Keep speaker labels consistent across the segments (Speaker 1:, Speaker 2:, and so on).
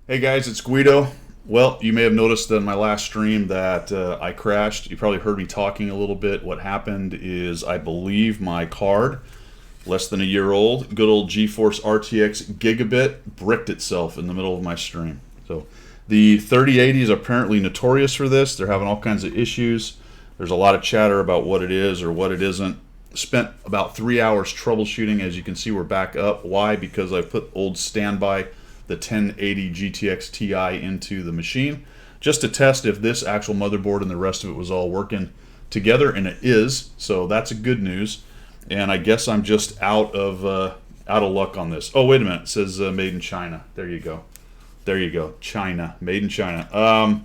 Speaker 1: Hey guys, it's Guido. Well, you may have noticed in my last stream that I crashed. You probably heard me talking a little bit. What happened is I believe my card, less than a year old, good old GeForce RTX Gigabit, bricked itself in the middle of my stream. So the 3080 is apparently notorious for this. They're having all kinds of issues. There's a lot of chatter about what it is or what it isn't. Spent about 3 hours troubleshooting. As you can see, we're back up. Why? Because I put old standby the 1080 GTX Ti into the machine just to test if this actual motherboard and the rest of it was all working together, and it is. So that's a good news. And I guess I'm just out of luck on this. Oh, wait a minute. It says made in China. There you go. There you go. China. Made in China.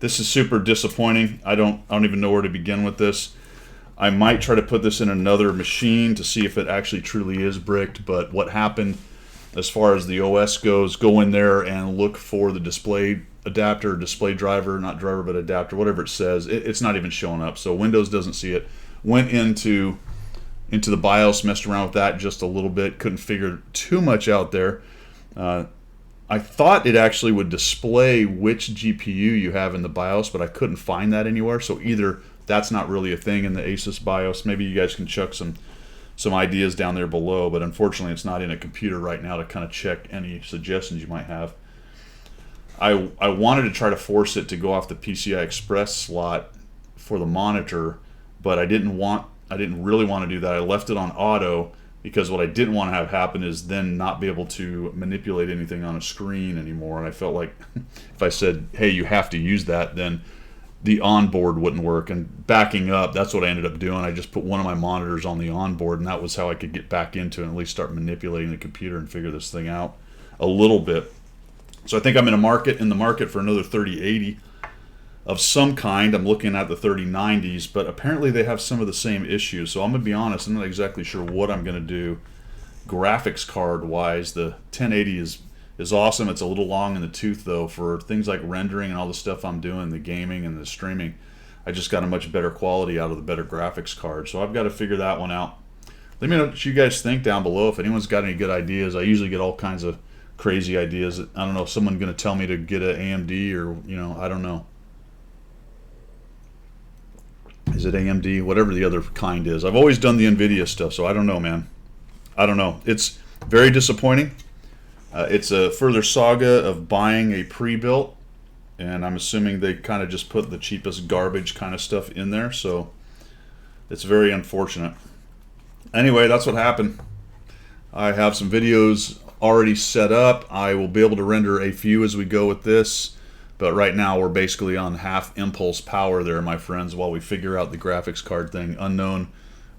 Speaker 1: This is super disappointing. I don't even know where to begin with this. I might try to put this in another machine to see if it actually truly is bricked, but what happened as far as the OS goes, go in there and look for the display adapter, display driver, not driver but adapter, whatever it says. It's not even showing up, so Windows doesn't see it. Went into the BIOS, messed around with that just a little bit, couldn't figure too much out there. I thought it actually would display which GPU you have in the BIOS, but I couldn't find that anywhere, so either that's not really a thing in the Asus BIOS. Maybe you guys can chuck some ideas down there below, but unfortunately it's not in a computer right now to kind of check any suggestions you might have. I wanted to try to force it to go off the PCI Express slot for the monitor, but I didn't really want to do that. I left it on auto because what I didn't want to have happen is then not be able to manipulate anything on a screen anymore, and I felt like if I said, hey, you have to use that, then the onboard wouldn't work. And backing up, that's what I ended up doing. I just put one of my monitors on the onboard, and that was how I could get back into it and at least start manipulating the computer and figure this thing out a little bit. So I think I'm in the market for another 3080 of some kind. I'm looking at the 3090s, but apparently they have some of the same issues. So I'm going to be honest, I'm not exactly sure what I'm going to do graphics card wise. The 1080 is awesome. It's a little long in the tooth though for things like rendering and all the stuff I'm doing, the gaming and the streaming. I just got a much better quality out of the better graphics card, so I've got to figure that one out. Let me know what you guys think down below. If anyone's got any good ideas, I usually get all kinds of crazy ideas. I don't know if someone's going to tell me to get an AMD or, I don't know. Is it AMD? Whatever the other kind is. I've always done the NVIDIA stuff, so I don't know, man. I don't know. It's very disappointing. It's a further saga of buying a pre-built, and I'm assuming they kind of just put the cheapest garbage kind of stuff in there, so it's very unfortunate. Anyway, that's what happened. I have some videos already set up. I will be able to render a few as we go with this, but right now we're basically on half impulse power there, my friends, while we figure out the graphics card thing. Unknown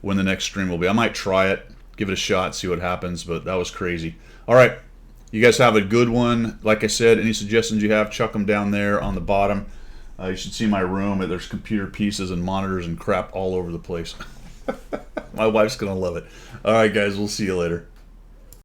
Speaker 1: when the next stream will be. I might try it, give it a shot, see what happens, but that was crazy. All right. You guys have a good one. Like I said, any suggestions you have, chuck them down there on the bottom. You should see my room. There's computer pieces and monitors and crap all over the place. My wife's going to love it. All right, guys, we'll see you later.